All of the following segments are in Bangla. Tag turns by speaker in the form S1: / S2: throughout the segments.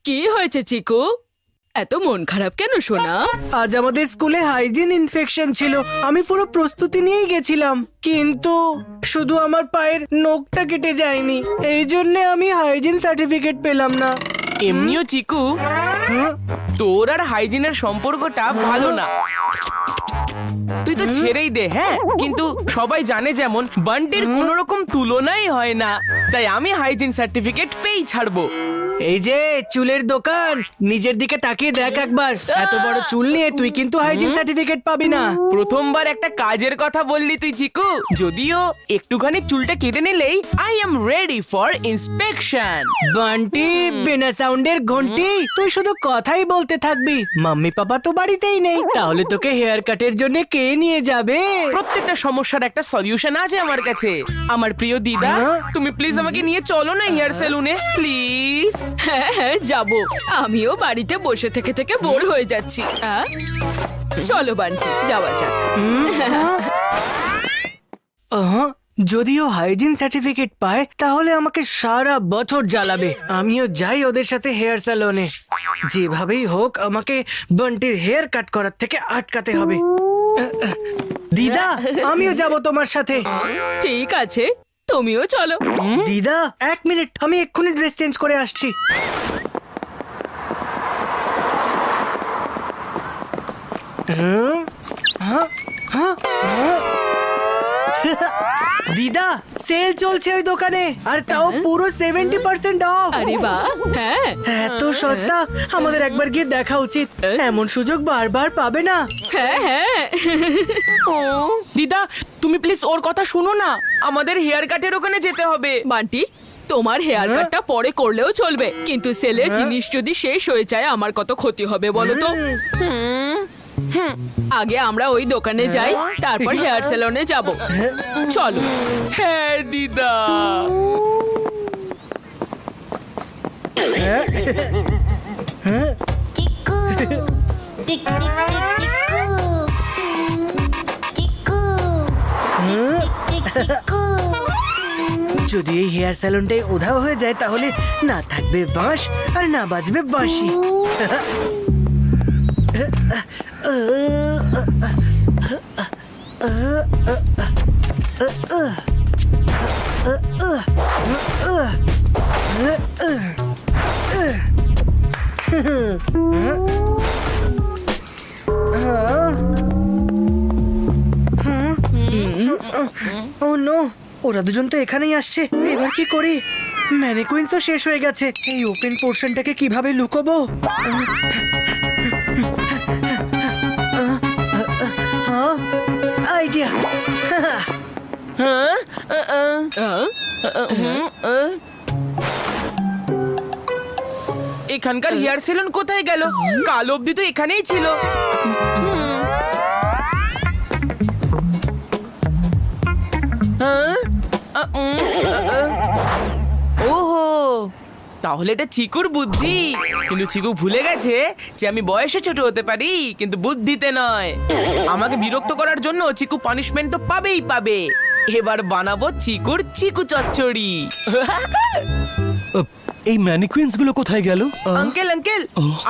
S1: কি হয়েছে চিকু? এত মন খারাপ কেন সোনা?
S2: আজ আমাদের স্কুলে হাইজিন ইনফেকশন ছিল। আমি পুরো প্রস্তুতি নিয়েই গেছিলাম, কিন্তু শুধু আমার পায়ের নখটা কেটে যায়নি। এই জন্য আমি হাইজিন সার্টিফিকেট পেলাম না।
S3: এমনিও চিকু, তোর আর হাইজিনের সম্পর্কটা ভালো না। তুই তো ছেড়েই দে। হ্যাঁ, কিন্তু সবাই জানে যেমন বান্টির কোনো রকম তুলনাই হয় না, তাই আমি হাইজিন সার্টিফিকেট পেয়েই ছাড়বো।
S2: এই যে চুলের দোকান, নিজের দিকে তাকিয়ে দেখ একবার। এত বড় চুল নিয়ে তুই কিন্তু হাইজিন সার্টিফিকেট পাবি না।
S3: প্রথমবার একটা কাজের কথা বললি তুই চিকু। যদিও একটুখানি চুলটা কেটে নিলেই I am ready for inspection.
S2: Bunty, বিনা সাউন্ডের ঘন্টি, তুই শুধু কথাই বলতে থাকবি। মাম্মি পাপা তো বাড়িতেই নেই, তাহলে তোকে হেয়ার কাটের জন্য কে নিয়ে যাবে?
S3: প্রত্যেকটা সমস্যার একটা সলিউশন আছে আমার কাছে। আমার প্রিয় দিদা, তুমি প্লিজ আমাকে নিয়ে চলো না হেয়ার সেলুনে, প্লিজ।
S1: হ্যাঁ হ্যাঁ যাবো। আমিও বাড়িতে বসে থেকে থেকে বোর হয়ে যাচ্ছি। চলো বান্টি, যাওয়া যাক।
S2: যদিও হাইজিন সার্টিফিকেট পায় তাহলে আমাকে সারা বছর জ্বালাবে। আমিও যাই ওদের সাথে হেয়ার স্যালনে। যেভাবেই হোক আমাকে বান্টির হেয়ার কাট করার থেকে আটকাতে হবে। দিদা, আমিও যাব তোমার সাথে।
S1: ঠিক আছে, তুমিও চলো।
S2: দিদা, 1 মিনিট, আমি এক্ষুনি ড্রেস চেঞ্জ করে আসছি। দিদা, সেল চলছে ওই দোকানে, আর তাও পুরো 70% অফ।
S1: আরে বাহ, হ্যাঁ
S2: এত সস্তা, আমাদের একবার গিয়ে দেখা উচিত। এমন সুযোগ বারবার পাবে না।
S1: হ্যাঁ হ্যাঁ।
S3: ও দিদা, তুমি প্লিজ ওর কথা শুনো না, আমাদের হেয়ার কাটের ওখানে যেতে হবে।
S1: বান্টি, তোমার হেয়ার কাটটা পরে করলেও চলবে, কিন্তু সেলের জিনিস যদি শেষ হয়ে যায় আমার কত ক্ষতি হবে বলো তো। আগে আমরা ওই দোকানে যাই, তারপর হেয়ার সেলনে যাব। চলো।
S3: হ্যাঁ দিদা।
S4: চিকু টিক টিক টিক চিকু চিকু টিক টিক চিকু।
S2: যদি এই হেয়ার স্যালনটাই উধাও হয়ে যায় তাহলে না থাকবে বাঁশ আর না বাজবে বাঁশি। ও নো, ওরা দুজন তো এখানেই আসছে। এবার কি করি? ম্যানিকুইন্সও শেষ হয়ে গেছে। এই ওপেন পোর্শনটাকে কিভাবে লুকোবো? আইডিয়া।
S3: এখানকার হেয়ার সেলুন কোথায় গেল? কাল অবধি তো এখানেই ছিল। ওহো, তাহলে এটা চিকুর বুদ্ধি। কিন্তু চিকু ভুলে গেছে যে আমি বয়সে ছোট হতে পারি, কিন্তু বুদ্ধিতে নয়। আমাকে বিরক্ত করার জন্য চিকু পানিশমেন্ট তো পাবেই পাবে। এবার বানাবো চিকুর চিকু চচ্চড়ি।
S5: এই ম্যানিকুইন্স গুলো কোথায় গেল?
S3: আঙ্কেল আঙ্কেল,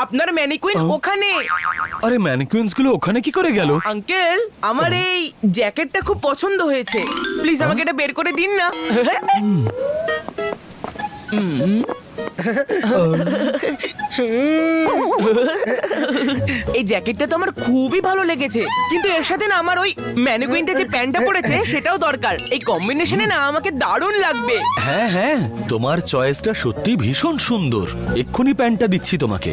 S3: আপনার ম্যানিকুইন ওখানে।
S5: আরে ম্যানিকুইন্স গুলো ওখানে কি করে গেল?
S3: আঙ্কেল, আমার এই জ্যাকেটটা খুব পছন্দ হয়েছে, প্লিজ আমাকে এটা বের করে দিন না। এই জ্যাকেটটা তো আমার খুবই ভালো লেগেছে, কিন্তু এর সাথে না আমার ওই ম্যানিকুইনটা যে প্যান্টটা পরেছে সেটাও দরকার। এই কম্বিনেশনে না আমাকে দারুণ লাগবে।
S5: হ্যাঁ হ্যাঁ, তোমার চয়েসটা সত্যি ভীষণ সুন্দর। এক্ষুনি প্যান্টটা দিচ্ছি তোমাকে।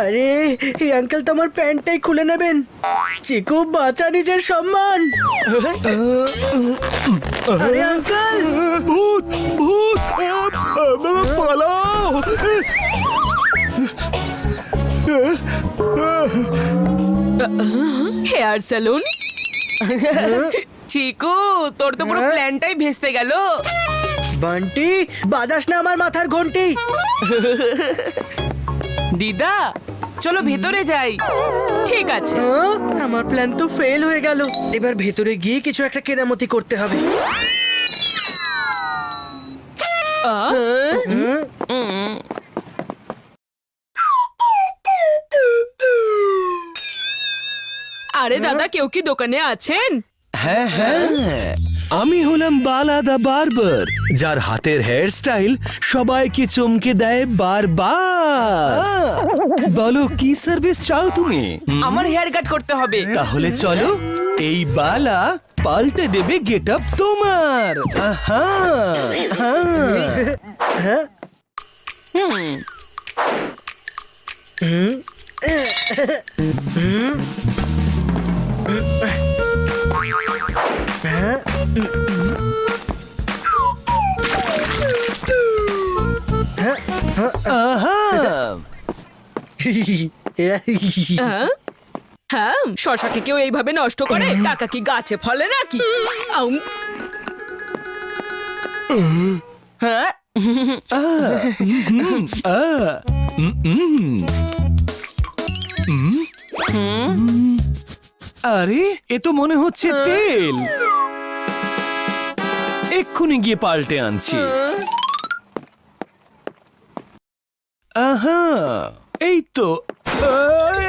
S2: আরে, এই আঙ্কেল তো আমার প্যান্টটাই খুলে নেবেন। চিকু, বাঁচা নিজের সম্মান। আরে আঙ্কেল,
S5: ভূত ভূত, পালাও!
S1: Hair salon?
S3: চিকু, তোর তো পুরো প্ল্যানটাই ভেস্তে গেল।
S2: বান্টি, বাজাস না আমার মাথার ঘন্টি।
S3: দিদা, চলো ভেতরে যাই।
S1: ঠিক আছে।
S2: আমার প্ল্যান তো ফেল হয়ে গেল। এবার ভেতরে গিয়ে কিছু একটা কেরামতি করতে হবে।
S1: আরে দাদা, কেউ কি দোকানে আছেন?
S5: হ্যাঁ হ্যাঁ, আমি হলাম বালা দা বারবার, যার হাতের হেয়ার স্টাইল সবাইকে চমকে দেয় বারবার। বলো কি সার্ভিস চাও তুমি?
S3: আমার হেয়ার কাট করতে হবে।
S5: তাহলে চলো, এই বালা পাল্টে দেবে গেট আপ তোমার। আহা, হ্যাঁ। আহা,
S1: হ্যাঁ হ্যাঁ, শশাকে কেউ এইভাবে নষ্ট করে? টাকা কি গাছে ফলে নাকি? আউম,
S3: হ্যাঁ,
S5: আরে এ তো মনে হচ্ছে তেল। এক্ষুনি গিয়ে পাল্টে আনছি। আহা, এই তো।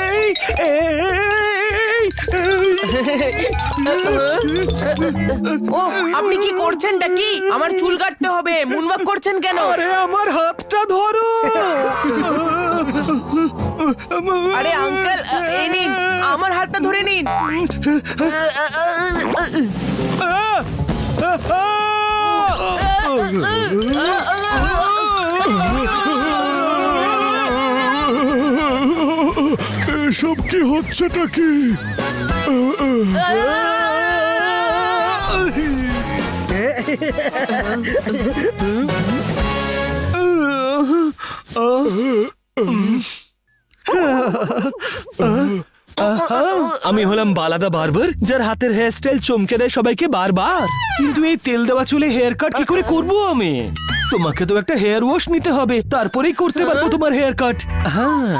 S5: এই,
S3: ও আপনি কি করছেনটা কি? আমার চুল কাটতে হবে, মুনওয়াক করছেন কেন?
S5: আরে আমার হাতটা ধরো।
S3: আরে আঙ্কেল, এই নিন, আমার হাতটা ধরে নিন।
S5: এসব কি হচ্ছেটা কি? আমি হলাম বালাদা বারবার, যার হাতের হেয়ার স্টাইল চমকে দেয় সবাইকে বারবার। কিন্তু এই তেল দেওয়া চুলে হেয়ার কাট কি করে করবো আমি? তোমাকে তো একটা হেয়ার ওয়াশ নিতে হবে, তারপরেই করতে পারবো তোমার হেয়ার কাট। হ্যাঁ,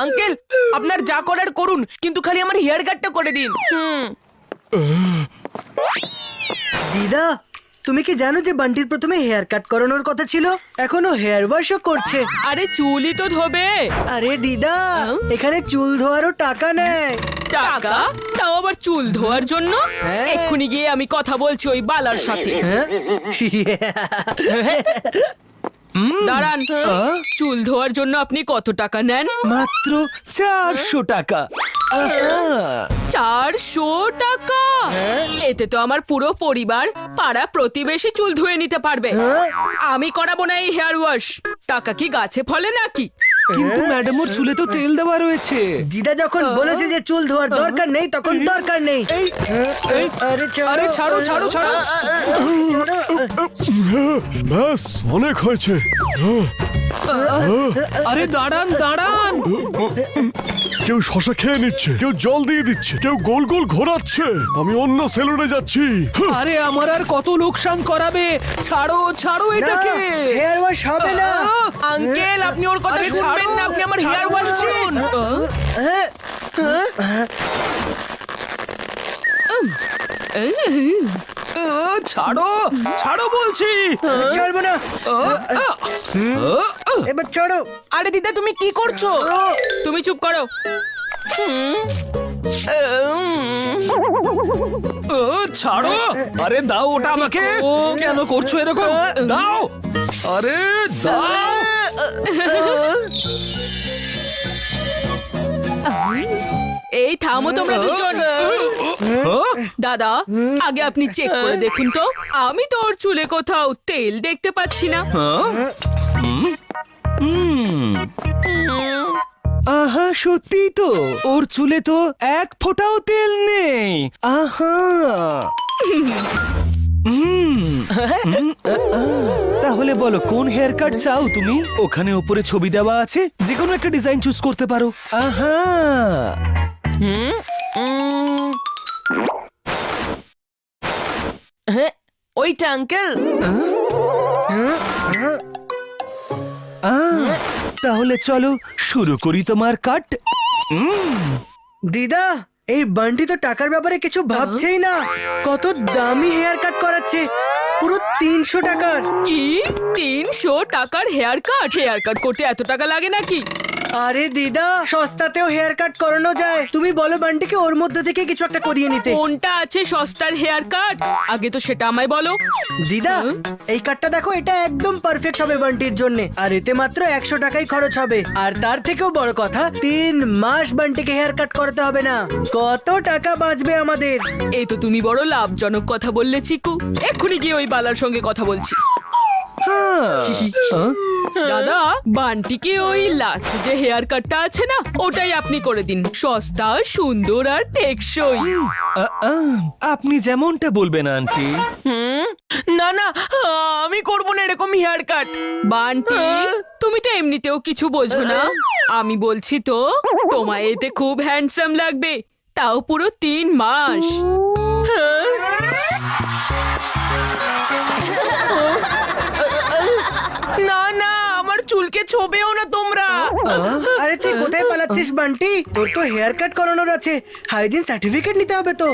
S3: আঙ্কেল, আপনার যা করার করুন, কিন্তু খালি আমার হেয়ার কাটটা করে দিন।
S2: দিদা, তুমি কি জানো যে বান্টির প্রথমে হেয়ার কাট করানোর কথা ছিল, এখনো হেয়ার ওয়াশও করছে।
S1: আরে চুলই তো ধোবে।
S2: আরে দিদা, এখানে চুল ধোয়ারও টাকা নেয়।
S1: টাকা? তাও আবার চুল ধোয়ার জন্য?
S2: হ্যাঁ।
S1: এক্ষুনি গিয়ে আমি কথা বলছি ওই বালার সাথে। দাঁড়ান, চুল ধোয়ার জন্য আপনি কত টাকা নেন?
S5: মাত্র 400 টাকা। আহা,
S1: 400 টাকা? এতে তো আমার পুরো পরিবার, পাড়া প্রতিবেশী চুল ধুয়ে নিতে পারবে। আমি করাবো না এই হেয়ার ওয়াশ। টাকা কি গাছে ফলে নাকি?
S5: কিন্তু ম্যাডাম ওর চুলে তো তেল দেওয়া রয়েছে।
S2: দিদা যখন বলেছে যে চুল ধোয়ার দরকার নেই, তখন দরকার নেই।
S5: আরে ছাড়ো ছাড়ো ছাড়ো।
S6: ব্যাস অনেক হয়েছে।
S5: আরে দাঁড়ান দাঁড়ান।
S6: কেউ শশা খেয়ে নিচ্ছে, কেউ জল দিয়ে দিচ্ছে, কেউ গোল গোল ঘোরাচ্ছে। আমি অন্য সেলুনে যাচ্ছি।
S5: আরে আমার আর কত লোকসান করাবে? ছাড়ো ছাড়ো এটাকে।
S2: হেয়ার ওয়াশ হবে না।
S3: আঙ্কেল, আপনি ওর কথা
S5: আরে
S3: শুনবেন
S5: ছাড়ো,
S3: না, আপনি আমার হেয়ার ওয়াশ করুন।
S5: ছাড়ো ছাড়ো বলছি।
S2: ছাড়বো না, এবার ছাড়ো।
S3: আরে দিদা, তুমি কি করছো?
S1: তুমি চুপ করো।
S5: ছাড়ো। আরে দাও ওটা আমাকে। কেন করছো এরকম? দাও। আরে দাও।
S1: এই থামো তোমরা দুজন। দাদা, আগে আপনি চেক করে দেখুন তো, আমি তো ওর চুলে কোথাও তেল দেখতে পাচ্ছি না।
S5: আহা, সত্যি তো, ওর চুলে তো এক ফোঁটাও তেল নেই। আহা। তাহলে বলো কোন হেয়ার কাট চাও তুমি? ওখানে উপরে ছবি দেওয়া আছে, যে কোনো একটা ডিজাইন চুজ করতে পারো। আহা।
S3: হ্যাঁ, ওইটা আঙ্কেল।
S5: তাহলে চলো শুরু করি তোমার কাট।
S2: দিদা, এই বান্টি তো টাকার ব্যাপারে কিছু ভাবছেই না। কত দামি হেয়ার কাট করাচ্ছে, পুরো 300 টাকার।
S1: কি 300 টাকার হেয়ার কাট? হেয়ার কাট করতে এত টাকা লাগে নাকি?
S2: আরে দিদা, সস্তাতেও হেয়ার কাট করানো যায়। তুমি বলো বান্টিকে ওর মধ্যে থেকে কিছু একটা করিয়ে নিতে।
S1: কোনটা আছে সস্তার হেয়ার কাট? আগে তো সেটা আমায় বলো।
S2: দিদা, এই কাটটা দেখো, এটা একদম পারফেক্ট হবে বান্টির জন্য। আর এতে মাত্র 100 টাকাই খরচ হবে। আর তার থেকেও বড় কথা, 3 মাস বান্টিকে হেয়ার কাট করাতে হবে না। কত টাকা বাঁচবে আমাদের।
S1: এই তো তুমি বড় লাভজনক কথা বললে চিকু। এক্ষুনি গিয়ে ওই বালার সঙ্গে কথা বলছি। দাদা, বান্টিকে ওই লাস্ট যে হেয়ার কাটটা আছে না, ওটাই আপনি করে দিন। সস্তা, সুন্দর আর টেকসই।
S5: আপনি যেমনটা বলবেন আন্টি।
S3: না না, আমি করব না এরকম হেয়ার কাট।
S1: বান্টি, তুমি তো এমনিতেও কিছু বোঝো না। আমি বলছি তো, তোমায় এতে খুব হ্যান্ডসাম লাগবে, তাও পুরো 3 মাস।
S3: না না, আমার চুলকে ছোবেও না তোমরা।
S2: আরে তুই কোথায় পালাচ্ছিস বান্টি? তোর তো হেয়ার কাট করানোর আছে, হাইজিন সার্টিফিকেট নিতে হবে তো।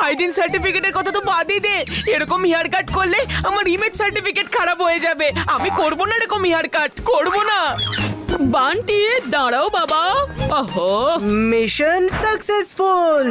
S3: হাইজিন সার্টিফিকেটের কথা তো বাদই দে। এরকম হেয়ার কাট করলে আমার ইমেজ সার্টিফিকেট খারাপ হয়ে যাবে। আমি করব না এরকম হেয়ার কাট, করব না।
S1: বান্টি, দাঁড়াও বাবা। ওহো,
S2: মিশন সাকসেসফুল।